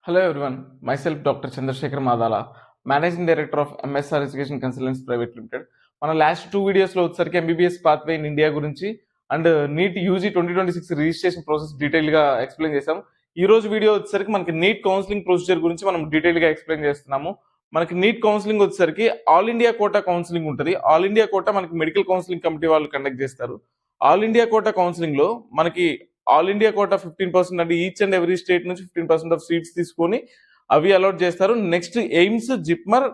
Hello everyone, myself Dr. Chandrasekhar Madala, Managing Director of MSR Education Consultants Private Limited. మన last 2 వీడియోస్లో వచ్చేసరికి MBBS pathway in India గురించి and NEET UG 2026 registration process డీటెయిల్గా explain చేసాం. ఈ రోజు video వచ్చేసరికి మనకి నీట్ కౌన్సిలింగ్ ప్రొసీజర్ గురించి మనం డీటెయిల్గా ఎక్స్ప్లెయిన్ చేస్తున్నాము. మనకి నీట్ కౌన్సిలింగ్ వచ్చేసరికి ఆల్ ఇండియా కోటా కౌన్సిలింగ్ ఉంటుంది. ఆల్ ఇండియా కోటా మనకి మెడికల్ కౌన్సిలింగ్ కమిటీ వాళ్ళు కండక్ట్ చేస్తారు. ఆల్ ఇండియా కోటా కౌన్సిలింగ్ లో మనకి ఆల్ ఇండియా కోటా 15% అంటే ఈచ్ అండ్ ఎవ్రీ స్టేట్ నుంచి 15% ఆఫ్ సీట్స్ తీసుకొని అవి అలాట్ చేస్తారు. నెక్స్ట్ ఎయిమ్స్, జిప్మర్,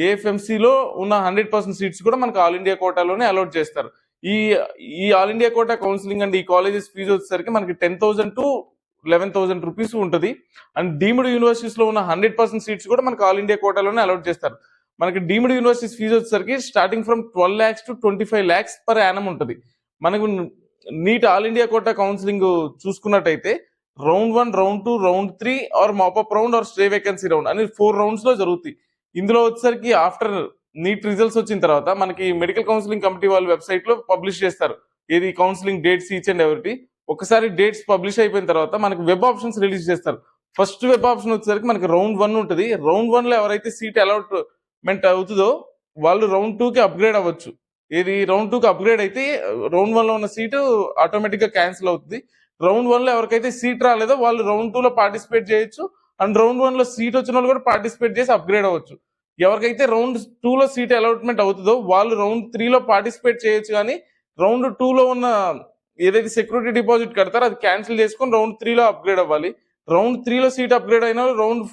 ఏఎఫ్ఎంసీలో ఉన్న 100% సీట్స్ కూడా మనకు ఆల్ ఇండియా కోటాలోనే అలాట్ చేస్తారు. ఈ ఈ all India quota counselling and ఈ కాలేజెస్ ఫీజు వచ్చేసరికి మనకి 10,000 to 11,000 రూపీస్ ఉంటుంది. అండ్ డీమ్డ్ యూనివర్సిటీస్ లో ఉన్న 100% సీట్స్ కూడా మనకు ఆల్ ఇండియా కోటాలోనే అలాట్ చేస్తారు. మనకి డీమ్డ్ యూనివర్సిటీస్ ఫీజు వచ్చేసరికి starting from 12 lakhs to 25 lakhs per annum ఉంటుంది. మనకు NEET all India quota counselling చూసుకున్నట్టయితే round 1, round 2, round 3 or mop-up round or stay vacancy round అని 4 rounds లో జరుగుతాయి. ఇందులో వచ్చేసరికి ఆఫ్టర్ నీట్ రిజల్ట్స్ వచ్చిన తర్వాత మనకి మెడికల్ కౌన్సిలింగ్ కమిటీ వాళ్ళ వెబ్సైట్ లో పబ్లిష్ చేస్తారు ఏది కౌన్సిలింగ్ డేట్స్ ఈచ్ అండ్ ఎవరి. ఒకసారి డేట్స్ పబ్లిష్ అయిపోయిన తర్వాత మనకి వెబ్ ఆప్షన్స్ రిలీజ్ చేస్తారు. ఫస్ట్ వెబ్ ఆప్షన్ వచ్చేసరికి మనకి రౌండ్ 1 ఉంటుంది. రౌండ్ 1 లో ఎవరైతే సీట్ అలాట్మెంట్ అవుతుందో వాళ్ళు రౌండ్ 2 కి అప్గ్రేడ్ అవ్వచ్చు. ఏది రౌండ్ 2 కి అప్గ్రేడ్ అయితే రౌండ్ 1 లో ఉన్న సీటు ఆటోమేటిక్ గా క్యాన్సిల్ అవుతుంది. రౌండ్ 1 లో ఎవరికైతే సీట్ రాలేదో వాళ్ళు రౌండ్ 2 లో పార్టిసిపేట్ చేయొచ్చు. అండ్ రౌండ్ 1 లో సీట్ వచ్చిన వాళ్ళు కూడా పార్టిసిపేట్ చేసి అప్గ్రేడ్ అవ్వచ్చు. ఎవరికైతే రౌండ్ 2 లో సీట్ అలాట్మెంట్ అవుతుందో వాళ్ళు రౌండ్ 3 లో పార్టిసిపేట్ చేయొచ్చు. కానీ రౌండ్ 2 లో ఉన్న ఏదైతే సెక్యూరిటీ డిపాజిట్ కడతారో అది క్యాన్సిల్ చేసుకొని రౌండ్ 3 లో అప్గ్రేడ్ అవ్వాలి. రౌండ్ 3 లో సీట్ అప్గ్రేడ్ అయినా round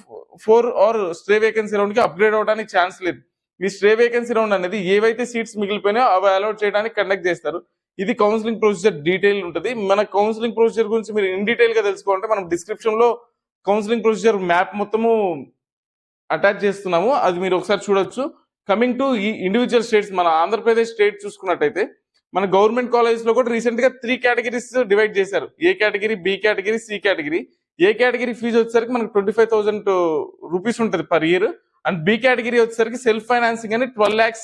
4 or stay vacancy round కి అప్గ్రేడ్ అవడానికి ఛాన్స్ లేదు. ఈ స్టే వేకెన్సీ రౌండ్ అనేది ఏవైతే సీట్స్ మిగిలిపోయినాయో అవి అలాట్ చేయడానికి కండక్ట్ చేస్తారు. ఇది కౌన్సిలింగ్ ప్రొసీజర్ డీటెయిల్ ఉంటుంది. మన కౌన్సిలింగ్ ప్రొసీజర్ గురించి మీరు ఇన్ డీటెయిల్ గా తెలుసుకోవాలంటే మనం డిస్క్రిప్షన్ లో కౌన్సిలింగ్ ప్రొసీజర్ మ్యాప్ మొత్తము అటాచ్ చేస్తున్నాము, అది మీరు ఒకసారి చూడొచ్చు. కమింగ్ టు ఈ ఇండివిజువల్ స్టేట్స్, మన ఆంధ్రప్రదేశ్ స్టేట్ చూసుకున్నట్టయితే మన గవర్నమెంట్ కాలేజెస్ లో కూడా రీసెంట్ గా 3 categories డివైడ్ చేశారు. A category, B category, C category. A category fee వచ్చేసరికి మనకు 25,000 రూపీస్ ఉంటుంది per year. And B category వచ్చేసరికి సెల్ఫ్ ఫైనాన్సింగ్ అని 12 lakhs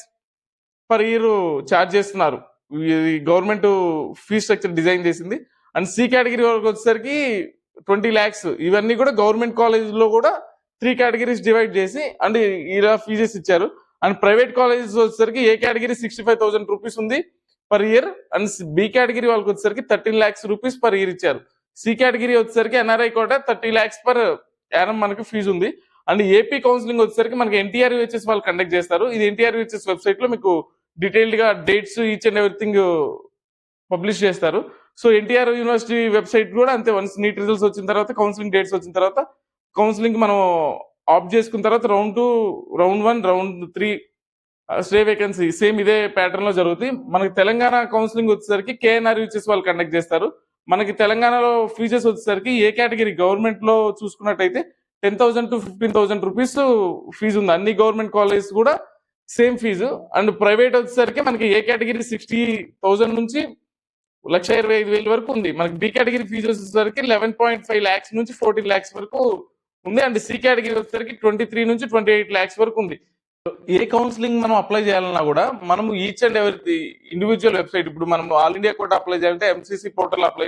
పర్ ఇయర్ ఛార్జ్ చేస్తున్నారు. గవర్నమెంట్ ఫీ స్ట్రక్చర్ డిజైన్ చేసింది. అండ్ సి కేటగిరీ వరకు వచ్చేసరికి 20 lakhs. ఇవన్నీ కూడా గవర్నమెంట్ కాలేజ్ లో కూడా 3 categories డివైడ్ చేసి అండ్ ఇలా ఫీజెస్ ఇచ్చారు. అండ్ ప్రైవేట్ కాలేజెస్ వచ్చేసరికి ఏ కేటగిరీ 65,000 రూపీస్ ఉంది per year. And B category వాళ్ళకి వచ్చేసరికి 13 lakhs రూపీస్ పర్ ఇయర్ ఇచ్చారు. సి కేటగిరీ వచ్చేసరికి NRI quota 30 lakhs per annum మనకి ఫీజు ఉంది. అండ్ ఏపీ కౌన్సిలింగ్ వచ్చేసరికి మనకి ఎన్టీఆర్ యూహెచ్ఎస్ వాళ్ళు కండక్ట్ చేస్తారు. ఇది ఎన్టీఆర్ యూహెచ్ఎస్ వెబ్సైట్ లో మీకు డీటెయిల్డ్ గా dates each and everything publish చేస్తారు. సో ఎన్టీఆర్ యూనివర్సిటీ వెబ్సైట్ కూడా అంతే. వన్స్ నీట్ రిజల్ట్స్ వచ్చిన తర్వాత కౌన్సిలింగ్ డేట్స్ వచ్చిన తర్వాత కౌన్సిలింగ్ మనం ఆప్ట్ చేసుకున్న తర్వాత round 2, round 1, round 3 stray vacancy same ఇదే ప్యాటర్న్ లో జరుగుతాయి. మనకి తెలంగాణ కౌన్సిలింగ్ వచ్చేసరికి కేఎన్ఆర్ యూహెచ్ఎస్ వాళ్ళు కండక్ట్ చేస్తారు. మనకి తెలంగాణలో ఫీజెస్ వచ్చేసరికి ఏ కేటగిరీ గవర్నమెంట్ లో చూసుకున్నట్టయితే 10,000 to 15,000 రూపీస్ ఫీజు ఉంది. అన్ని గవర్నమెంట్ కాలేజెస్ కూడా సేమ్ ఫీజు. అండ్ ప్రైవేట్ వచ్చేసరికి మనకి ఏ కేటగిరీ 60,000 నుంచి 1,25,000 వరకు ఉంది. మనకి బి కేటగిరీ ఫీజు వచ్చేసరికి 11.5 lakhs నుంచి 14 lakhs వరకు ఉంది. అండ్ సి కేటగిరీ వచ్చేసరికి 23 నుంచి 28 lakhs వరకు ఉంది. ఏ కౌన్సిలింగ్ మనం అప్లై చేయాలన్నా కూడా మనం ఈచ్ అండ్ ఎవరి ఇండివిజువల్ వెబ్సైట్, ఇప్పుడు మనం ఆల్ ఇండియా కోటా అప్లై చేయాలంటే ఎంసీసీ పోర్టల్ అప్లై